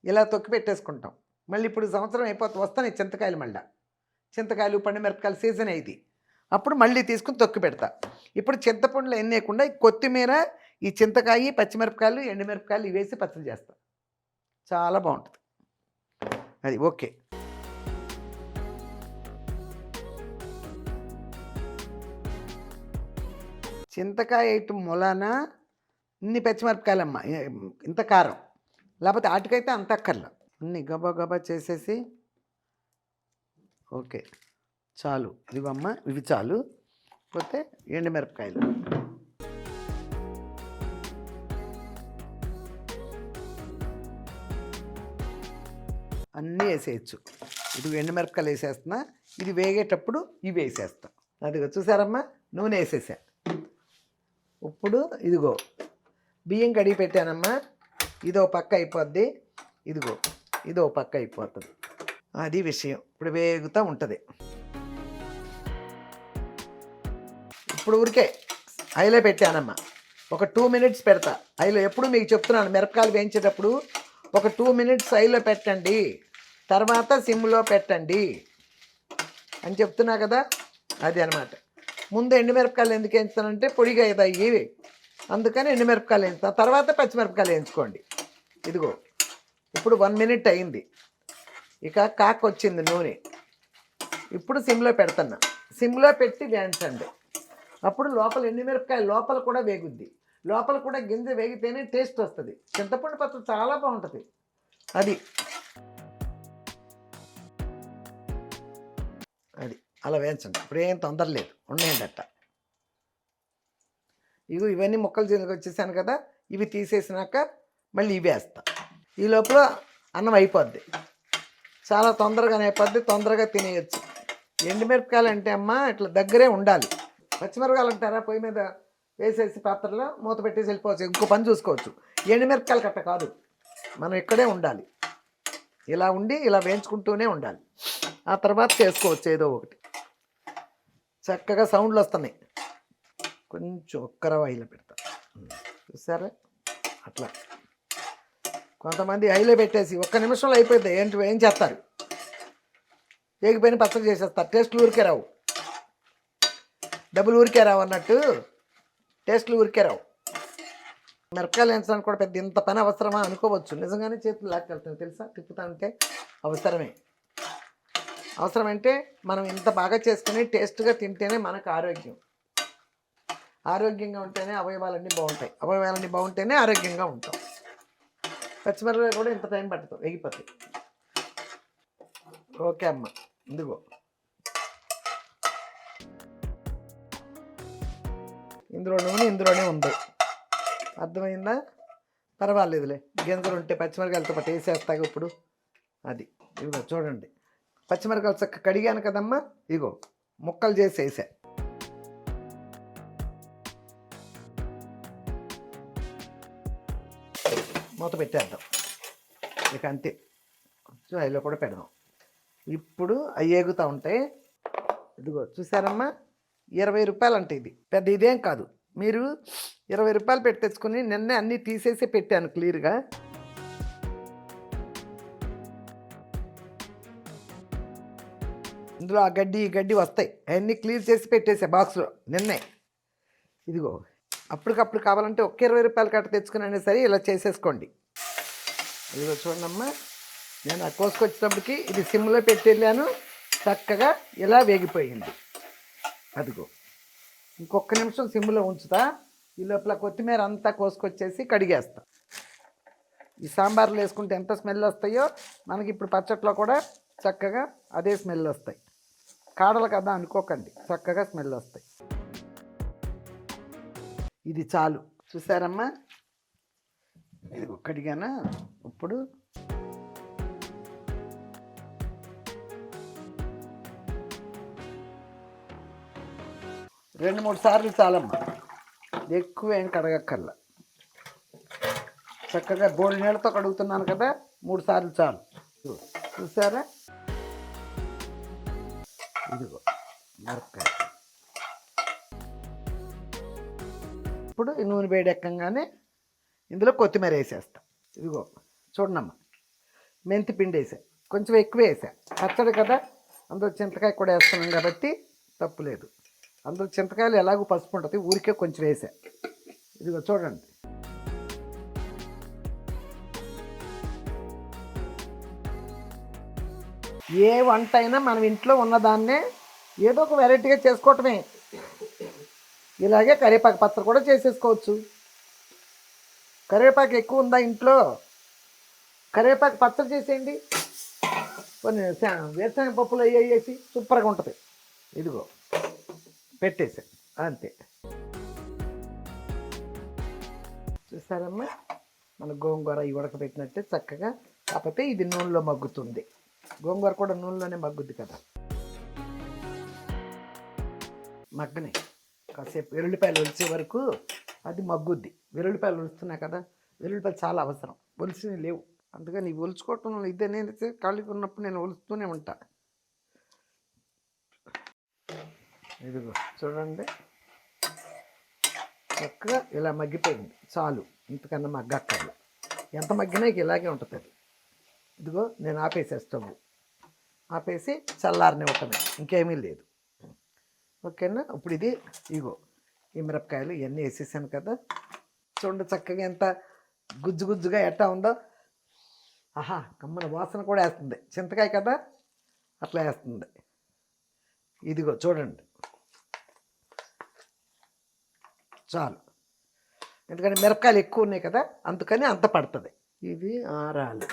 ఇలా తొక్కి పెట్టేసుకుంటాం. మళ్ళీ ఇప్పుడు సంవత్సరం వస్తాయి చింతకాయలు. మళ్ళీ చింతకాయలు పండు మిరపకాయలు సీజన్ అయింది. అప్పుడు మళ్ళీ తీసుకుని తొక్కి పెడతా. ఇప్పుడు చింతపండులో ఎన్ని వేయకుండా కొత్తిమీర, ఈ చింతకాయ, పచ్చిమిరపకాయలు, ఎండుమిరపకాయలు ఇవి వేసి పచ్చడి చేస్తా. చాలా బాగుంటుంది అది. ఓకే, చింతకాయ వేయటం మూలాన ఇన్ని పచ్చిమిరపకాయలమ్మ, ఇంత కారం. లేకపోతే ఆటికైతే అంత అక్కర్ల. అన్ని గబా చేసేసి ఓకే చాలు. ఇవమ్మ ఇవి చాలు. పోతే ఎండుమిరపకాయలు అన్నీ వేసేయచ్చు. ఇది ఎండుమిరపకాయలు వేసేస్తున్నా, ఇది వేగేటప్పుడు ఇవి వేసేస్తా. అదిగో చూసారమ్మా, నూనె వేసేసా. ఇప్పుడు ఇదిగో బియ్యం కడిగి పెట్టానమ్మా, ఇదో పక్క అయిపోద్ది, ఇదిగో ఇదో పక్క అయిపోతుంది. అది విషయం. ఇప్పుడు వేగుతూ ఉంటుంది. ఇప్పుడు ఊరికే హైలో పెట్టానమ్మా, ఒక 2 మినిట్స్ పెడతా హైలో. ఎప్పుడు మీకు చెప్తున్నాను, మిరపకాయలు వేయించేటప్పుడు ఒక 2 మినిట్స్ హైలో పెట్టండి, తర్వాత సిమ్లో పెట్టండి అని చెప్తున్నా కదా. అది అనమాట. ముందు ఎండుమిరపకాయలు ఎందుకు వేయించుతానంటే పొడిగా ఇవి, అందుకని ఎండుమిరపకాయలు వేయించుతాను, తర్వాత పచ్చిమిరపకాయలు వేయించుకోండి. ఇదిగో ఇప్పుడు 1 మినిట్ అయింది, ఇక కాకు వచ్చింది నూనె. ఇప్పుడు సిమ్లో పెడుతున్నా, సిమ్లో పెట్టి వేయించండి. అప్పుడు లోపల ఎండుమిరపకాయ లోపల కూడా వేగుద్ది, లోపల కూడా గింజ వేగితేనే టేస్ట్ వస్తుంది. చింతపండు పచ్చడి చాలా బాగుంటుంది. అది అది అలా వేయించండి. ఇప్పుడు ఏం తొందర లేదు, ఉన్నాయండి అట్ట. ఇవన్నీ ముక్కలు జీలకి వచ్చేసాను కదా, ఇవి తీసేసినాక మళ్ళీ ఇవి వేస్తా. ఈ లోపల అన్నం అయిపోద్ది, చాలా తొందరగానే అయిపోద్ది, తొందరగా తినేయచ్చు. ఎండుమిరపకాయలు అంటే అమ్మ ఇట్లా దగ్గరే ఉండాలి. పచ్చిమిరపకాయలు అంటారా, పొయ్యి మీద వేసేసి పాత్రలో మూత పెట్టేసి వెళ్ళిపోవచ్చు, ఇంకో పని చూసుకోవచ్చు. ఎండుమిరపకాయలు కట్ట కాదు, మనం ఇక్కడే ఉండాలి, ఇలా ఉండి ఇలా వేయించుకుంటూనే ఉండాలి. ఆ తర్వాత చేసుకోవచ్చు ఏదో ఒకటి. చక్కగా సౌండ్లు వస్తున్నాయి. కొంచెం ఒక్కరవ హైలో పెడతా, చూసారా అట్లా. కొంతమంది హైలో పెట్టేసి 1 నిమిషంలో అయిపోయింది. ఏం చేస్తారు, వేగిపోయిన పచ్చడి చేసేస్తారు. టేస్ట్లు ఊరికే రావు, డబ్బులు ఊరికే రావు అన్నట్టు, టేస్ట్లు ఊరికే రావు. మిరపకాయలు వేయించడానికి కూడా పెద్ద ఇంత పని అవసరమా అనుకోవచ్చు. నిజంగానే చేతులు లాక్కెళ్తాను తెలుసా, తిప్పుతా ఉంటే. అవసరమంటే మనం ఇంత బాగా చేసుకుని టేస్ట్గా తింటేనే మనకు ఆరోగ్యం. ఆరోగ్యంగా ఉంటేనే అవయవాలన్నీ బాగుంటాయి, అవయవాలన్నీ బాగుంటేనే ఆరోగ్యంగా ఉంటాం. పచ్చిమిరపకాయ కూడా ఇంత టైం పడుతుంది, వేగిపోతాయి. ఓకే అమ్మ, ఇదిగో ఇందులో నూనె ఇందులోనే ఉంది, అర్థమైందా? పర్వాలేదులే, గింజలు ఉంటే పచ్చిమిరకాయలతో పాటు వేసేస్తాగా ఇప్పుడు. అది ఇదిగో చూడండి, పచ్చిమిరకాయలు చక్క కడిగాను కదమ్మా, ఇగో ముక్కలు చేసి వేసా. మూత పెట్టేద్దాం ఇక, అంతే. హైలో కూడా పెడదాం. ఇప్పుడు అవి ఏగుతూ ఉంటాయి. ఇదిగో చూసారమ్మా, 20 రూపాయలు అంటే ఇది పెద్ద ఇదేం కాదు. మీరు 20 రూపాయలు పెట్టి తెచ్చుకుని నిన్నే అన్నీ తీసేసి పెట్టాను క్లియర్గా. ఇందులో ఆ గడ్డి ఈ గడ్డి వస్తాయి, అవన్నీ క్లియర్ చేసి పెట్టేసా బాక్స్లో నిన్నే. ఇదిగో అప్పటికప్పుడు కావాలంటే ఒక్క 20 రూపాయలు కట్ట తెచ్చుకుని సరే ఇలా చేసేసుకోండి. ఇదిగో చూడమ్మా, నేను ఆ కోసుకొచ్చేటప్పటికి ఇది సిమ్లో పెట్టి వెళ్ళాను, చక్కగా ఇలా వేగిపోయింది. అదిగో ఇంకొక నిమిషం సిమ్లో ఉంచుతా. ఈ లోపల కొత్తిమీర అంతా కోసుకొచ్చేసి కడిగేస్తా. ఈ సాంబార్లో వేసుకుంటే ఎంత స్మెల్ వస్తాయో మనకి ఇప్పుడు పచ్చట్లో కూడా చక్కగా అదే స్మెల్ వస్తాయి. కాడలు కదా అనుకోకండి, చక్కగా స్మెల్ వస్తాయి. ఇది చాలు, చూసారమ్మా, ఇది ఒక్కటిగానా. ఇప్పుడు రెండు మూడు సార్లు చాలమ్మా, ఎక్కువ ఏం కడగక్కర్లా. చక్కగా బోడి నీళ్ళతో కడుగుతున్నాను కదా, 3 సార్లు చాలు. చూసారా, ఇదిగో మిరపకాయ. ఇప్పుడు ఈ నూనె వేడెక్కగానే ఇందులో కొత్తిమీర వేసేస్తా. ఇదిగో చూడనమ్మా, మెంతి పిండి వేసా, కొంచెం ఎక్కువ వేసా, పచ్చడి కదా, అందులో చింతకాయ కూడా వేస్తున్నాం కాబట్టి తప్పులేదు. అందులో చింతకాయలు ఎలాగో పసుపు ఉంటుంది, ఊరికే కొంచెం వేసా. ఇదిగో చూడండి, ఏ వంట అయినా మనం ఇంట్లో ఉన్నదాన్నే ఏదో ఒక వెరైటీగా చేసుకోవటమే. ఇలాగే కరివేపాకు పచ్చడి కూడా చేసేసుకోవచ్చు. కరివేపాకు ఎక్కువ ఉందా ఇంట్లో, కరివేపాకు పచ్చడి చేసేయండి, కొన్ని వేరుశనగ పప్పులు అవి వేసి సూపర్గా ఉంటుంది. ఇదిగో పెట్టేసా, అంతే. చూసారమ్మా, మన గోంగూర ఇవి ఉడకబెట్టినట్టే చక్కగా కాకపోతే ఇది నూనెలో మగ్గుతుంది. గోంగూర కూడా నూనెలోనే మగ్గుద్ది కదా. మగ్గని కాసేపు వెల్లుల్లిపాయలు ఒలిచే వరకు అది మగ్గుద్ది. వెల్లుల్లిపాయలు ఒలుస్తున్నాయి కదా, వెల్లుల్లిపాయలు చాలా అవసరం. ఒలిసినవి లేవు, అందుకని ఇవి ఒలుచుకోవటం ఇదే. నేనైతే ఖాళీగా ఉన్నప్పుడు నేను ఒలుస్తూనే ఉంటా. ఇదిగో చూడండి, చక్కగా ఇలా మగ్గిపోయింది. చాలు, ఇంతకన్నా మగ్గక్కర్లే. ఎంత మగ్గినా ఇలాగే ఉంటుంది అది. ఇదిగో నేను ఆపేసే స్టవ్ ఆపేసి చల్లారనివ్వటమే, ఇంకేమీ లేదు. ఓకేనా. ఇప్పుడు ఇది ఇగో ఈ మిరపకాయలు ఇవన్నీ వేసేసాను కదా. చూడండి చక్కగా ఎంత గుజ్జు గుజ్జుగా ఎట్టా ఉందో. ఆహా, కమ్మన వాసన కూడా వేస్తుంది. చింతకాయ కదా, అట్లా వేస్తుంది. ఇదిగో చూడండి, చాలు. ఎందుకంటే మిరపకాయలు ఎక్కువ ఉన్నాయి కదా, అందుకని అంత పడుతుంది. ఇవి ఆరాలు,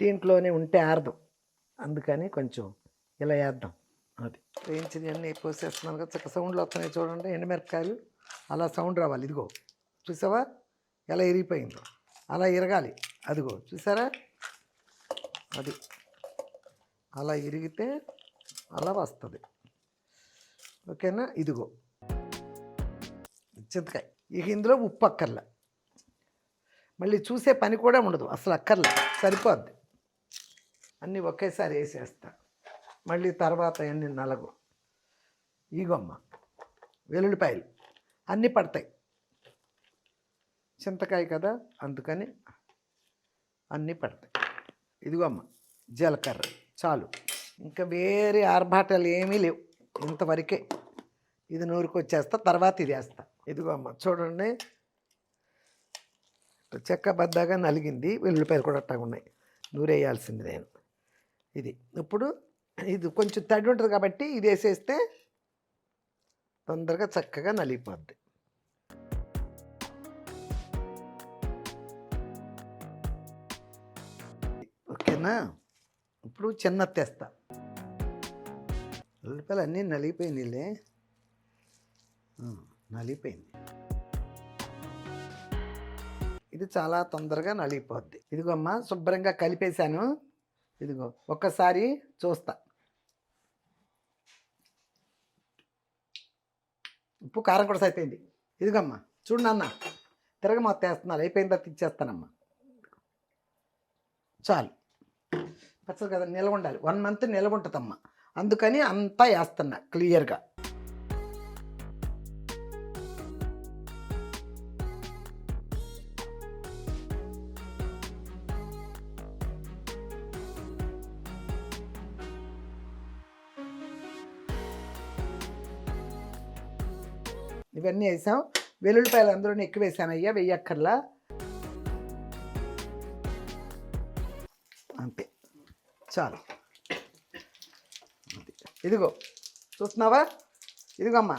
దీంట్లోనే ఉంటే ఆరదు, అందుకని కొంచెం ఇలా వేద్దాం. అది వేయించి అన్నీ పోసేస్తున్నాను కదా, చక్క సౌండ్లు వస్తున్నాయి చూడండి. ఎండుమిరపకాయలు అలా సౌండ్ రావాలి. ఇదిగో చూసావా ఎలా ఇరిగిపోయిందో, అలా ఇరగాలి. అదిగో చూసారా, అది అలా ఇరిగితే అలా వస్తుంది. ఓకేనా. ఇదిగో చింతకాయ. ఇక ఇందులో ఉప్పు అక్కర్లే, మళ్ళీ చూసే పని కూడా ఉండదు, అసలు అక్కర్లే, సరిపోద్ది. అన్నీ ఒకేసారి వేసేస్తా, మళ్ళీ తర్వాత అన్నీ నలగు. ఇగోమ్మ వెల్లుల్లిపాయలు అన్నీ పడతాయి, చింతకాయ కదా అందుకని అన్నీ పడతాయి. ఇదిగోమ్మ జీలకర్ర, చాలు. ఇంకా వేరే ఆర్భాటాలు ఏమీ లేవు, ఇంతవరకే. ఇది నూరుకు వచ్చేస్తా, తర్వాత ఇది వేస్తా. ఇదిగో అమ్మ చూడండి, చెక్క బద్దగా నలిగింది. వెల్లుల్లిపాయలు కూడా అట్టగా ఉన్నాయి, నూరేయాల్సింది నేను. ఇది ఇప్పుడు ఇది కొంచెం తడి ఉంటుంది కాబట్టి ఇది వేసేస్తే తొందరగా చక్కగా నలిగిపోద్ది. ఓకేనా. ఇప్పుడు చిన్న తెస్తా. ఉల్లిపాయలు అన్నీ నలిగిపోయినాయిలే, నలిగిపోయింది. ఇది చాలా తొందరగా నలిగిపోద్ది. ఇదిగో అమ్మ శుభ్రంగా కలిపేశాను. ఇదిగో ఒక్కసారి చూస్తా. ఉప్పు కారం కూడా సరిపోయింది. ఇదిగమ్మా చూడు నాన్న, తిరగమొత్త వేస్తున్నారు, అయిపోయిన తర్వాత ఇచ్చేస్తానమ్మా. చాలు, పచ్చడి కదా నిల్వ ఉండాలి, 1 month నిల్వ ఉంటుందమ్మా, అందుకని అంతా వేస్తున్నా క్లియర్గా. ఇవన్నీ వేసాం. వెల్లుల్లిపాయలు అందులోనే ఎక్కువ వేసాను అయ్యా, వెయ్యక్కర్లా, అంతే చాలు. ఇదిగో చూస్తున్నావా, ఇదిగో అమ్మా,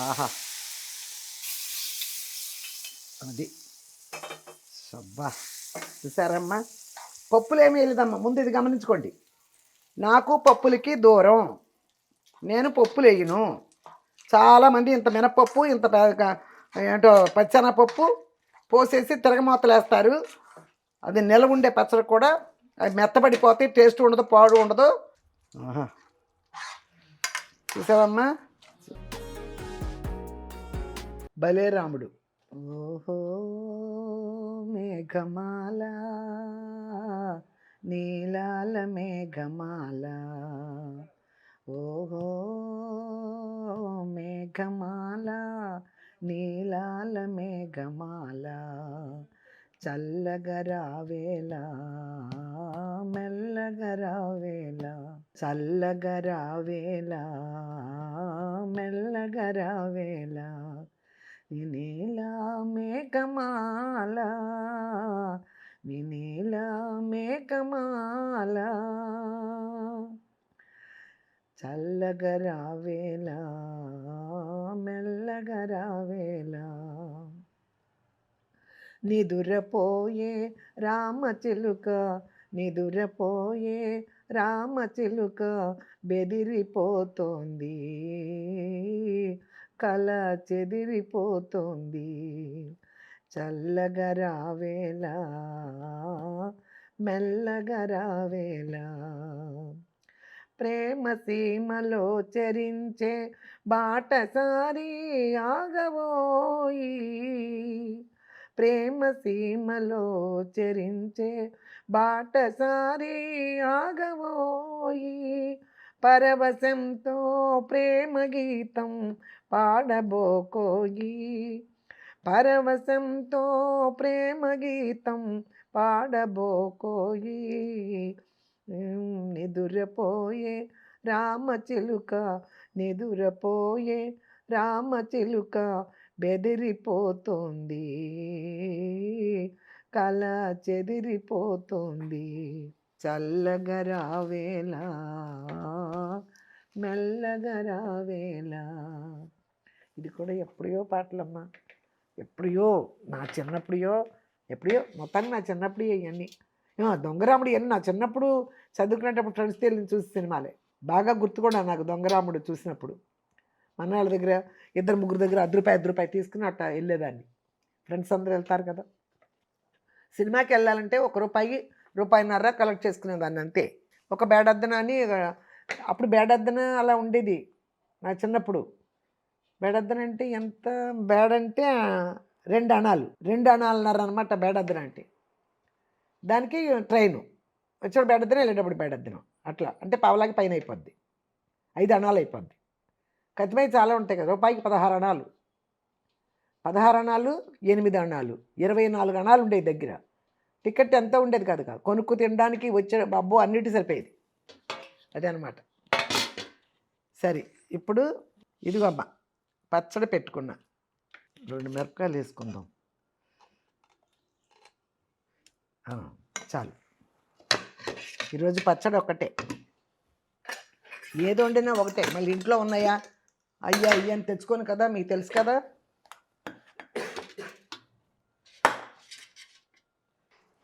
ఆహా అది సబ్బా. చూసారమ్మా, పప్పులు ఏమీ వేయలేదమ్మా. ముందు ఇది గమనించుకోండి, నాకు పప్పులకి దూరం, నేను పప్పులు వేయను. చాలామంది ఇంత మినపప్పు ఇంత ఏంటో పచ్చెనపప్పు పోసేసి తిరగమూతలు వేస్తారు, అది నిలవ ఉండే పచ్చడి కూడా అది మెత్తబడిపోతే టేస్ట్ ఉండదు, పాడు ఉండదు. చూసావమ్మా, భలే రాముడు. ఓహో మేఘమాల నీలాల మేఘమాల, ఓహో మేఘమాల నీలాల మేఘమాల, చల్లగరావేళ మెల్లగరావేళ, చల్లగరావేళ మెల్లగరావేళ, నీలా మేఘమాల నీల మేఘమాల, చల్లగరావేళ మెల్లగరావేళ, నిదురపోయే రామచిలుక నిదురపోయే రామచిలుక బెదిరిపోతోంది, కల చెదిరిపోతోంది, చల్లగా రావేలా మెల్లగా రావేలా ప్రేమ సీమలో చరించే బాటసారి ఆగవోయి ప్రేమ సీమలో చరించే బాటసారి ఆగవోయి పరవశంతో ప్రేమ గీతం పాడబోకోయి పరవశంతో ప్రేమ గీతం పాడబోకోయి నిదురపోయే రామచిలుక నిదురపోయే రామచిలుక బెదిరిపోతుంది కల చెదిరిపోతుంది చల్లగా రావేలా మెల్లగా రావేలా. ఇది కూడా ఎప్పుడో పాటలమ్మా, ఎప్పుడో నా చిన్నప్పుడో ఎప్పుడో మొత్తానికి నా చిన్నప్పుడు ఇవన్నీ దొంగరాముడు ఇవన్నీ నా చిన్నప్పుడు చదువుకునేటప్పుడు ఫ్రెండ్స్తో వెళ్ళి చూసి సినిమాలే బాగా గుర్తు కూడా నాకు. దొంగరాముడు చూసినప్పుడు మన వాళ్ళ దగ్గర 2-3 దగ్గర ₹10 తీసుకుని అట్లా వెళ్ళేదాన్ని. ఫ్రెండ్స్ అందరూ వెళ్తారు కదా సినిమాకి వెళ్ళాలంటే ₹1 ₹1.50 కలెక్ట్ చేసుకునేదాన్ని అంతే. ఒక బేడద్దన అని అప్పుడు బేడద్దన అలా ఉండేది నా చిన్నప్పుడు. బేడద్దన అంటే ఎంత బేడంటే 2 అణాలు 2 అణాలన్నర అనమాట బేడద్దన అంటే. దానికి ట్రైను వచ్చేప్పుడు బేడద్దన వెళ్ళేటప్పుడు బేడద్దనం అట్లా అంటే పావలాకి పైన అయిపోద్ది, 5 అణాలు అయిపోద్ది. కత్తిమీ చాలా ఉంటాయి కదా. రూపాయికి 16 అణాలు, 16 అణాలు 8 అణాలు 24 అణాలు ఉండేవి దగ్గర. టికెట్ ఎంత ఉండేది కాదు కాదు కొనుక్కు తినడానికి వచ్చే అబ్బో అన్నిటి సరిపోయేది. అదే అనమాట. సరే ఇప్పుడు ఇదిగో అమ్మ పచ్చడి పెట్టుకున్నా. 2 మిరపకాయలు వేసుకుందాం చాలు. ఈరోజు పచ్చడి ఒక్కటే, ఏది వండినా ఒకటే. మళ్ళీ ఇంట్లో ఉన్నాయా అయ్యా అని తెచ్చుకోను కదా, మీకు తెలుసు కదా.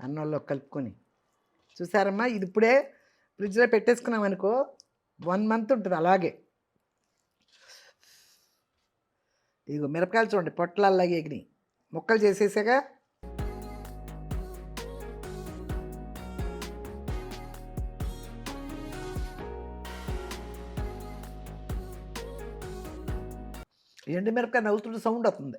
అన్నంలో కలుపుకొని చూసారమ్మా. ఇది ఇప్పుడే ఫ్రిడ్జ్లో పెట్టేసుకున్నాం అనుకో 1 మంత్ ఉంటుంది అలాగే. ఇదిగో మిరపకాయలు చూడండి పొట్లాల్లాగే ఎగినాయి. ముక్కలు చేసేసాగా ఎండుమిరపకాయ నవ్వుతుంటే సౌండ్ వస్తుంది.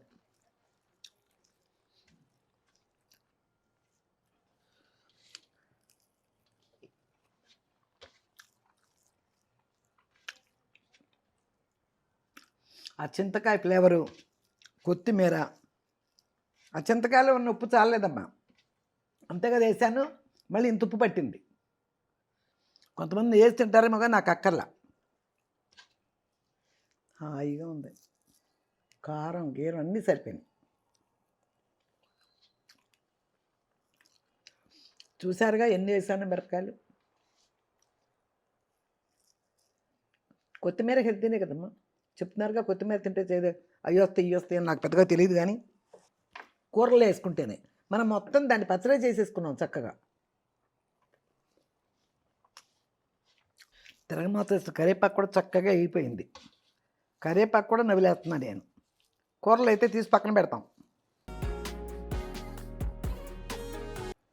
ఆ చింతకాయ ఫ్లేవరు, కొత్తిమీర, ఆ చింతకాయలో ఉన్న ఉప్పు చాలలేదమ్మా, అంతేగా వేసాను. మళ్ళీ ఇంత ఉప్పు పట్టింది. కొంతమంది వేసి తింటారేమో కానీ నాకు అక్కర్లా. హాయిగా ఉంది. కారం గీరం అన్నీ సరిపోయినాయి. చూసారుగా ఎన్ని వేసాను మిరపకాయలు. కొత్తిమీర హెల్తీనే కదమ్మా, చెప్తున్నారుగా. కొత్తిమీర తింటే చేయదు అయ్యి వస్తాయి అని నాకు పెద్దగా తెలియదు, కానీ కూరలో వేసుకుంటేనే. మనం మొత్తం దాన్ని పచ్చడి చేసేసుకున్నాం చక్కగా. తిరగమాత కరివేపాకు కూడా చక్కగా అయిపోయింది. కరివేపాకు కూడా నవిలేస్తున్నాను నేను. కూరలు అయితే తీసి పక్కన పెడతాం.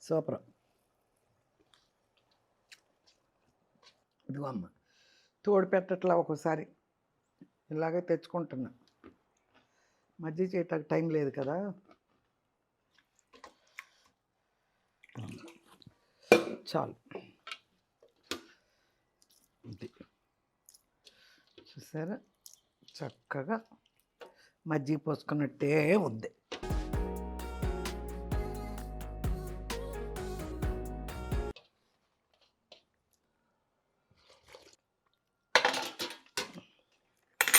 సూపర్. ఇదిగో అమ్మ తోడు పెట్టట్లా ఒక్కోసారి ఇలాగే తెచ్చుకుంటున్నా. మజ్జిగ చేయటానికి టైం లేదు కదా. చాలు ఇది చూసారా, చక్కగా మజ్జిగ పోసుకున్నట్టే ఉంది.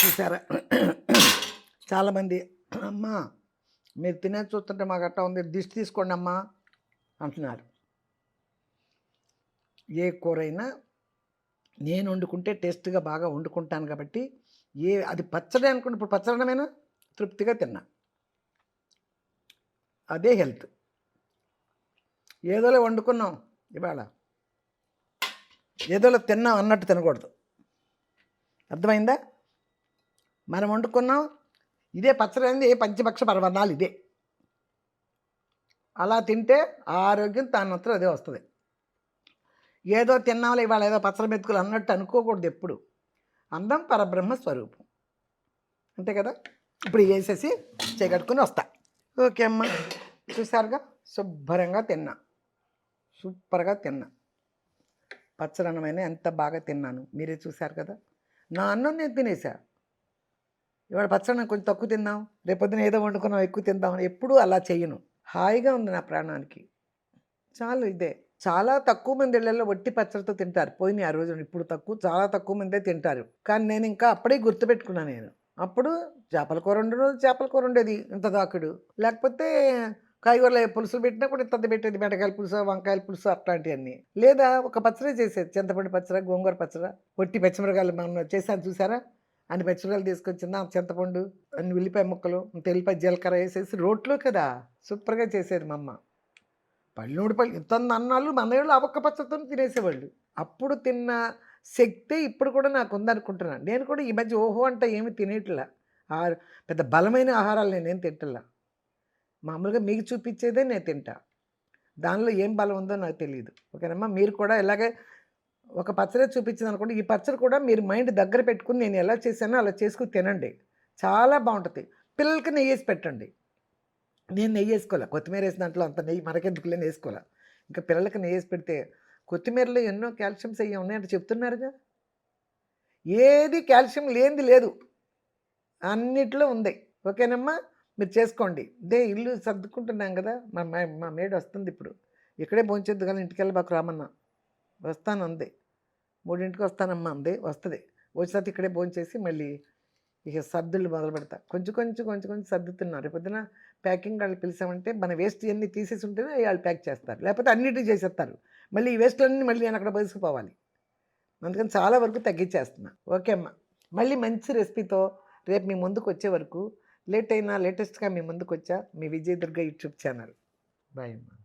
చూసారా, చాలామంది అమ్మా మీరు తినే చూస్తుంటే మాకు అట్టా ఉంది, దిష్టి తీసుకోండి అమ్మా అంటున్నారు. ఏ కూరైనా నేను వండుకుంటే టేస్ట్గా బాగా వండుకుంటాను కాబట్టి అది పచ్చడి అనుకుంటే ఇప్పుడు పచ్చడమైనా తృప్తిగా తిన్నా. అదే హెల్త్. ఏదోలో వండుకున్నాం ఇవాళ, ఏదోలో తిన్నాం అన్నట్టు తినకూడదు. అర్థమైందా? మనం వండుకున్నాం, ఇదే పచ్చడి అనేది పంచభక్ష పరమాన్నాలు ఇదే. అలా తింటే ఆ ఆరోగ్యం దానంతట అదే వస్తుంది. ఏదో తిన్నాంలే ఇవాళ ఏదో పచ్చడి మెతుకులు అన్నట్టు అనుకోకూడదు ఎప్పుడు. అన్నం పరబ్రహ్మ స్వరూపం. అంతే కదా! ఇప్పుడు వేసేసి చేయగట్టుకుని వస్తా. ఓకే అమ్మ. చూసారుగా శుభ్రంగా తిన్నా, సూపర్గా తిన్నా. పచ్చడన్నమైన ఎంత బాగా తిన్నాను మీరే చూశారు కదా. నా అన్నం నేను తినేసా. ఇవాళ పచ్చడి కొంచెం తక్కువ తిందాం, రేపొద్దున ఏదో వండుకున్నాం ఎక్కువ తిందాం అని ఎప్పుడూ అలా చెయ్యను. హాయిగా ఉంది నా ప్రాణానికి. చాలు ఇదే. చాలా తక్కువ మంది ఇళ్లలో వట్టి పచ్చడితో తింటారు. పోయినాయి ఆ రోజున. ఇప్పుడు తక్కువ, చాలా తక్కువ మందే తింటారు. కానీ నేను ఇంకా అప్పుడే గుర్తుపెట్టుకున్నా నేను. అప్పుడు చేపల కూర వండిన రోజు చేపల కూర ఉండేది ఇంత దాకుడు. లేకపోతే కాయగూరల పులుసులు పెట్టినప్పుడు ఇంతంత పెట్టేది. బెండకాయల పులుసు, వంకాయల పులుసు అట్లాంటివన్నీ. లేదా ఒక పచ్చడి చేసేది. చింతపండు పచ్చడి, గోంగూర పచ్చడి, వట్టి పచ్చిమిరకాయలు మనం చేశాను చూసారా? అన్ని పచ్చిమిరకాయలు తీసుకొచ్చిందా, చింతపండు, అన్ని ఉల్లిపాయ ముక్కలు, తెల్లిపాయ జీలకర్ర వేసేసి రోట్లో కదా సూపర్గా చేసేది మా అమ్మ. పళ్ళోడి పళ్ళు ఇంత అన్నాళ్ళు మనవాళ్ళు ఆ ఒక్క పచ్చడితో తినేసేవాళ్ళు. అప్పుడు తిన్న శక్తి ఇప్పుడు కూడా నాకు ఉందనుకుంటున్నాను. నేను కూడా ఈ మధ్య ఓహో అంటే ఏమి తినేట్లా. పెద్ద బలమైన ఆహారాలు నేనేం తింటలా. మామూలుగా మీకు చూపించేదే నేను తింటా. దానిలో ఏం బలం ఉందో నాకు తెలియదు. ఓకేనమ్మా. మీరు కూడా ఇలాగే ఒక పచ్చడి చూపించింది అనుకోండి, ఈ పచ్చడి కూడా మీరు మైండ్ దగ్గర పెట్టుకుని నేను ఎలా చేశానో అలా చేసుకుని తినండి. చాలా బాగుంటుంది. పిల్లలకి నెయ్యేసి పెట్టండి. నేను నెయ్యి వేసుకోలే. కొత్తిమీర వేసిన దాంట్లో అంత నెయ్యి మనకెందుకులే వేసుకోలే. ఇంకా పిల్లలకి నెయ్యి వేసి పెడితే కొత్తిమీరలో ఎన్నో కాల్షియమ్స్ అయ్యి ఉన్నాయంటే చెప్తున్నారుగా. ఏది కాల్షియం లేనిది లేదు, అన్నిట్లో ఉంది. ఓకేనమ్మా. మీరు చేసుకోండి. ఇల్లు సర్దుకుంటున్నాం కదా. మా మేడ్ వస్తుంది ఇప్పుడు. ఇక్కడే భోంచేద్దు కానీ ఇంటికెళ్ళి బాకు రామన్నా. వస్తాను అంది. 3ంటికి వస్తానమ్మా అంది. వస్తుంది. వచ్చేసరికి ఇక్కడే భోంచేసి మళ్ళీ ఇక సర్దుళ్ళు మొదలు పెడతా. కొంచెం కొంచెం కొంచెం కొంచెం సర్దుతున్నారు. రేపొద్దున ప్యాకింగ్ వాళ్ళు పిలిచామంటే మన వేస్ట్ ఇవన్నీ తీసేసి ఉంటేనే వాళ్ళు ప్యాక్ చేస్తారు. లేకపోతే అన్నిటికీ చేసేస్తారు. మళ్ళీ ఈ వేస్ట్లన్నీ మళ్ళీ నేను అక్కడ బయసుకుపోవాలి. అందుకని చాలా వరకు తగ్గించేస్తున్నా. ఓకే అమ్మ. మళ్ళీ మంచి రెసిపీతో రేపు మీ ముందుకు వచ్చే వరకు లేట్ అయినా లేటెస్ట్గా మీ ముందుకు వచ్చా. మీ విజయదుర్గ యూట్యూబ్ ఛానల్. బాయ్ అమ్మ.